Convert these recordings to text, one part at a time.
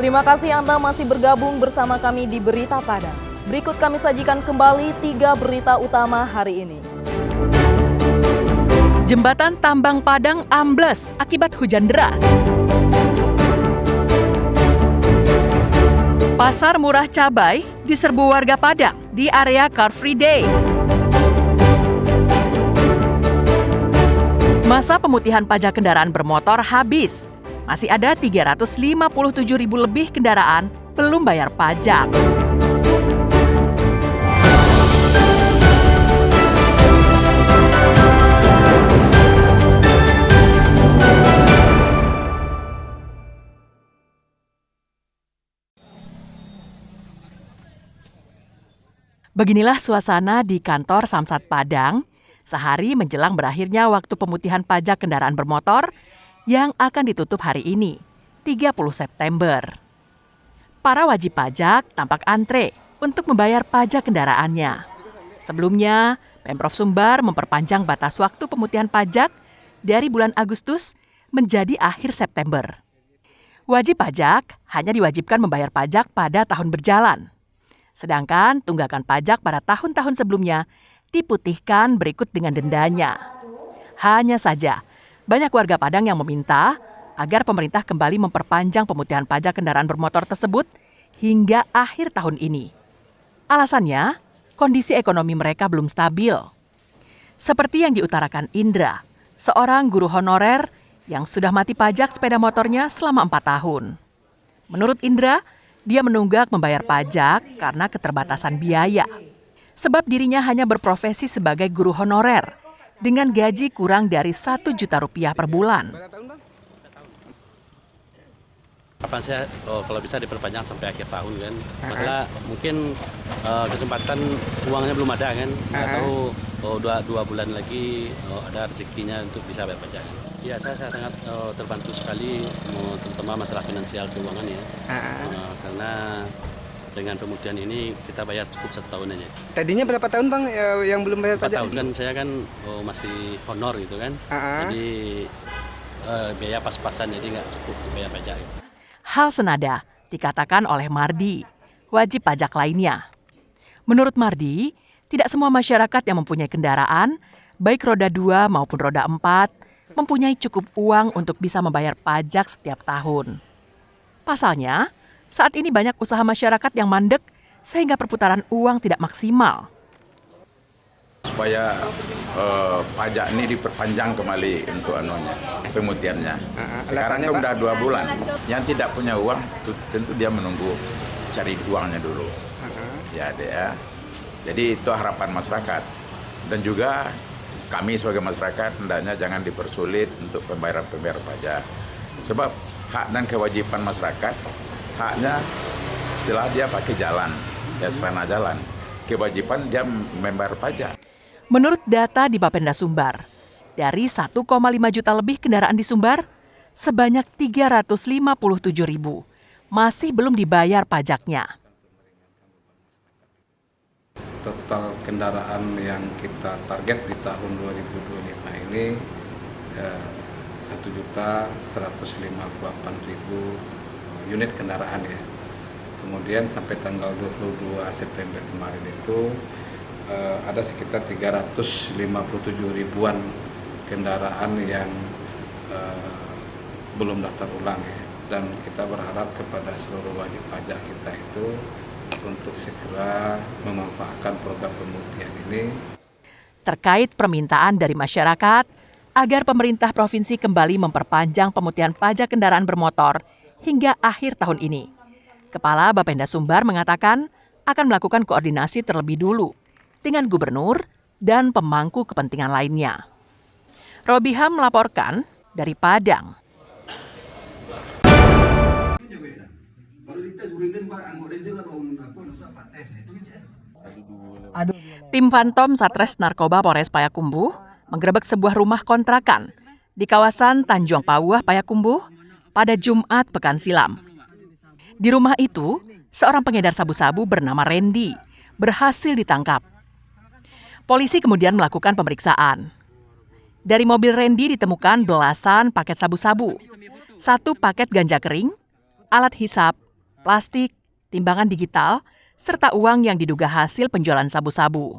Terima kasih Anda masih bergabung bersama kami di Berita Padang. Berikut kami sajikan kembali 3 berita utama hari ini. Jembatan Tambang Padang ambles akibat hujan deras. Pasar murah cabai diserbu warga Padang di area Car Free Day. Masa pemutihan pajak kendaraan bermotor habis. Masih ada 357.000 lebih kendaraan belum bayar pajak. Beginilah suasana di kantor Samsat Padang sehari menjelang berakhirnya waktu pemutihan pajak kendaraan bermotor yang akan ditutup hari ini, 30 September. Para wajib pajak tampak antre untuk membayar pajak kendaraannya. Sebelumnya, Pemprov Sumbar memperpanjang batas waktu pemutihan pajak dari bulan Agustus menjadi akhir September. Wajib pajak hanya diwajibkan membayar pajak pada tahun berjalan. Sedangkan tunggakan pajak pada tahun-tahun sebelumnya diputihkan berikut dengan dendanya. Hanya saja, banyak warga Padang yang meminta agar pemerintah kembali memperpanjang pemutihan pajak kendaraan bermotor tersebut hingga akhir tahun ini. Alasannya, kondisi ekonomi mereka belum stabil. Seperti yang diutarakan Indra, seorang guru honorer yang sudah mati pajak sepeda motornya selama 4 tahun. Menurut Indra, dia menunggak membayar pajak karena keterbatasan biaya. Sebab dirinya hanya berprofesi sebagai guru honorer dengan gaji kurang dari Rp1 juta per bulan. Kapan saya kalau bisa diperpanjang sampai akhir tahun kan. Masalah mungkin kesempatan uangnya belum ada kan. Atau dua bulan lagi ada rezekinya untuk bisa bayar pajak. Ya saya sangat terbantu sekali terutama masalah finansial keuangan ya. Karena dengan pemutihan ini kita bayar cukup 1 tahun aja. Tadinya berapa tahun Bang yang belum bayar pajak? 4 tahun kan saya kan masih honor gitu kan. Jadi biaya pas-pasan jadi nggak cukup untuk bayar pajak. Hal senada dikatakan oleh Mardi, wajib pajak lainnya. Menurut Mardi, tidak semua masyarakat yang mempunyai kendaraan, baik roda 2 maupun roda 4, mempunyai cukup uang untuk bisa membayar pajak setiap tahun. Pasalnya, saat ini banyak usaha masyarakat yang mandek sehingga perputaran uang tidak maksimal. Supaya pajak ini diperpanjang kembali untuk pemutihannya. Sekarang kan udah 2 bulan. Yang tidak punya uang tentu dia menunggu cari uangnya dulu. Ya. Jadi itu harapan masyarakat. Dan juga kami sebagai masyarakat hendaknya jangan dipersulit untuk pembayaran pajak. Sebab hak dan kewajiban masyarakat, haknya istilah dia pakai jalan, ya sarana jalan. Kewajiban dia membayar pajak. Menurut data di Bapenda Sumbar, dari 1,5 juta lebih kendaraan di Sumbar, sebanyak 357.000 masih belum dibayar pajaknya. Total kendaraan yang kita target di tahun 2025 ini 1.158.000 unit kendaraan ya. Kemudian sampai tanggal 22 September kemarin itu ada sekitar 357 ribuan kendaraan yang belum daftar ulang ya. Dan kita berharap kepada seluruh wajib pajak kita itu untuk segera memanfaatkan program pemutihan ini. Terkait permintaan dari masyarakat agar pemerintah provinsi kembali memperpanjang pemutihan pajak kendaraan bermotor hingga akhir tahun ini, Kepala Bapenda Sumbar mengatakan akan melakukan koordinasi terlebih dulu dengan gubernur dan pemangku kepentingan lainnya. Robiham melaporkan dari Padang. Tim Phantom Satres Narkoba Polres Payakumbuh menggerebek sebuah rumah kontrakan di kawasan Tanjung Pauah, Payakumbuh pada Jumat pekan silam. Di rumah itu, seorang pengedar sabu-sabu bernama Randy berhasil ditangkap. Polisi kemudian melakukan pemeriksaan. Dari mobil Randy ditemukan belasan paket sabu-sabu, 1 paket ganja kering, alat hisap, plastik, timbangan digital, serta uang yang diduga hasil penjualan sabu-sabu.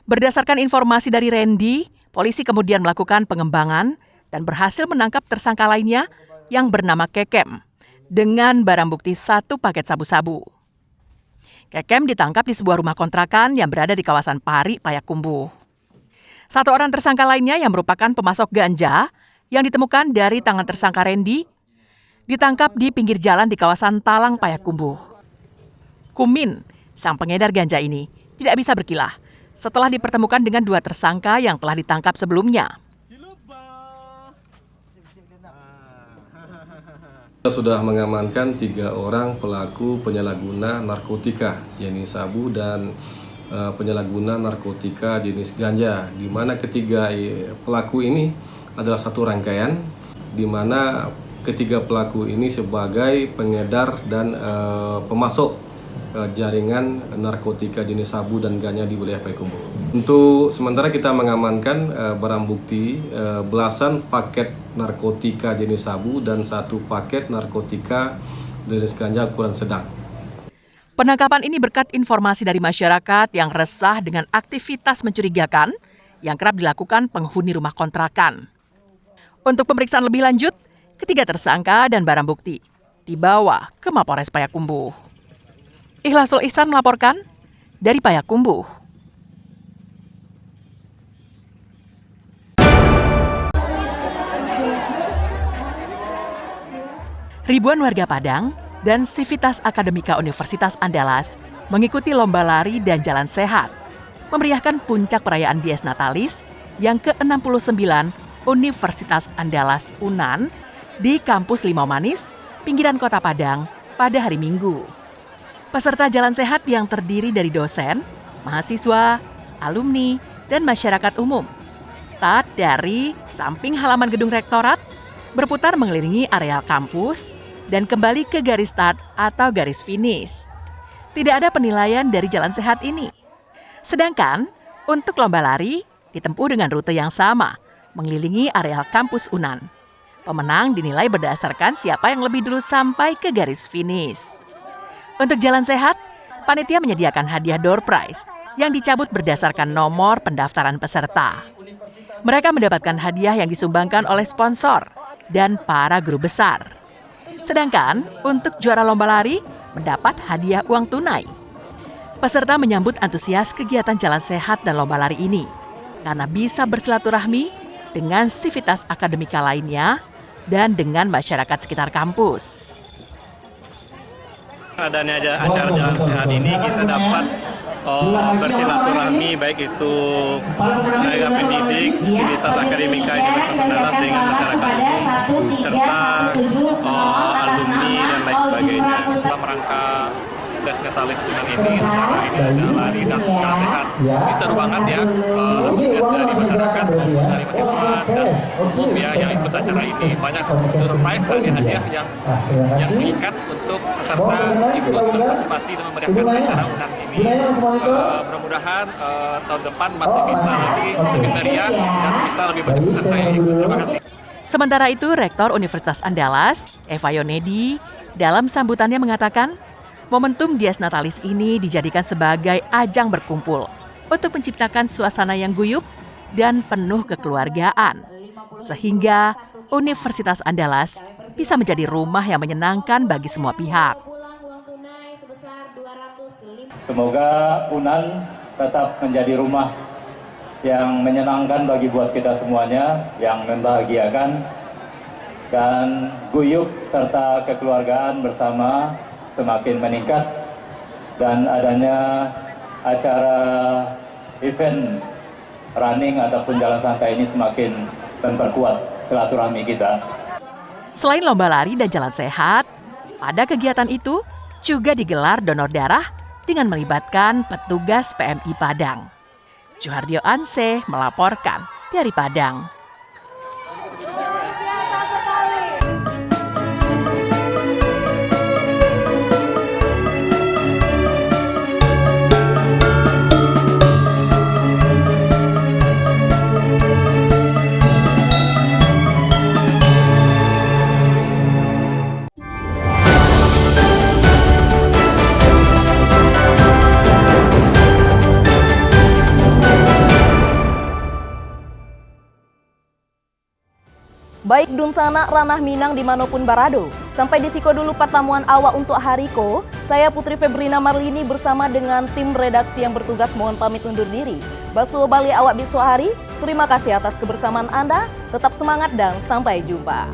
Berdasarkan informasi dari Randy, polisi kemudian melakukan pengembangan dan berhasil menangkap tersangka lainnya yang bernama Kekem dengan barang bukti 1 paket sabu-sabu. Kekem ditangkap di sebuah rumah kontrakan yang berada di kawasan Pari, Payakumbuh. 1 orang tersangka lainnya yang merupakan pemasok ganja yang ditemukan dari tangan tersangka Randy ditangkap di pinggir jalan di kawasan Talang, Payakumbuh. Kumin, sang pengedar ganja ini, tidak bisa berkilah setelah dipertemukan dengan 2 tersangka yang telah ditangkap sebelumnya. Kita sudah mengamankan 3 orang pelaku penyalahguna narkotika jenis sabu dan penyalahguna narkotika jenis ganja, di mana ketiga pelaku ini adalah satu rangkaian, di mana ketiga pelaku ini sebagai pengedar dan pemasok jaringan narkotika jenis sabu dan ganja di wilayah Payakumbuh. Untuk sementara kita mengamankan barang bukti belasan paket narkotika jenis sabu dan 1 paket narkotika jenis ganja ukuran sedang. Penangkapan ini berkat informasi dari masyarakat yang resah dengan aktivitas mencurigakan yang kerap dilakukan penghuni rumah kontrakan. Untuk pemeriksaan lebih lanjut, ketiga tersangka dan barang bukti dibawa ke Mapolres Payakumbuh. Ikhlasul Ihsan melaporkan dari Payakumbuh. Ribuan warga Padang dan Sivitas Akademika Universitas Andalas mengikuti lomba lari dan jalan sehat, memeriahkan puncak perayaan Dies Natalis yang ke-69 Universitas Andalas UNAN di kampus Limau Manis, pinggiran kota Padang pada hari Minggu. Peserta jalan sehat yang terdiri dari dosen, mahasiswa, alumni, dan masyarakat umum start dari samping halaman gedung rektorat, berputar mengelilingi areal kampus, dan kembali ke garis start atau garis finish. Tidak ada penilaian dari jalan sehat ini. Sedangkan untuk lomba lari ditempuh dengan rute yang sama, mengelilingi areal kampus UNAN. Pemenang dinilai berdasarkan siapa yang lebih dulu sampai ke garis finish. Untuk jalan sehat, panitia menyediakan hadiah door prize yang dicabut berdasarkan nomor pendaftaran peserta. Mereka mendapatkan hadiah yang disumbangkan oleh sponsor dan para guru besar. Sedangkan untuk juara lomba lari mendapat hadiah uang tunai. Peserta menyambut antusias kegiatan jalan sehat dan lomba lari ini karena bisa bersilaturahmi dengan sivitas akademika lainnya dan dengan masyarakat sekitar kampus. Adanya acara jalan sehat ini kita dapat bersilaturahmi baik itu tenaga pendidik, sivitas akademika Universitas Andalas dengan masyarakat umum serta alumni dan lain sebagainya. Dalam rangka Dies Natalis UNAN ini, acara ini ada lari dan jalan sehat. Ini seru banget ya, antusias dari masyarakat maupun dari mahasiswa dan umum ya yang ikut acara ini. Banyak surprise hadiah yang mengikat untuk peserta ikut berpartisipasi dan memeriahkan acara UNAN ini. Mudah-mudahan tahun depan masih bisa lebih meriah dan bisa lebih banyak peserta yang ikut. Terima kasih. Sementara itu, Rektor Universitas Andalas, Eva Yonedi, dalam sambutannya mengatakan, momentum Dies Natalis ini dijadikan sebagai ajang berkumpul untuk menciptakan suasana yang guyup dan penuh kekeluargaan, sehingga Universitas Andalas bisa menjadi rumah yang menyenangkan bagi semua pihak. Semoga UNAN tetap menjadi rumah yang menyenangkan bagi buat kita semuanya, yang membahagiakan, dan guyup serta kekeluargaan bersama semakin meningkat, dan adanya acara event running ataupun jalan santai ini semakin memperkuat silaturahmi kita. Selain lomba lari dan jalan sehat, pada kegiatan itu juga digelar donor darah dengan melibatkan petugas PMI Padang. Juhardio Anse melaporkan dari Padang. Baik Dunsana, Ranah Minang dimanapun Barado. Sampai di siko dulu pertemuan awak untuk hari ko. Saya Putri Febrina Marlini bersama dengan tim redaksi yang bertugas mohon pamit undur diri. Basuh balik awak besok hari. Terima kasih atas kebersamaan Anda. Tetap semangat dan sampai jumpa.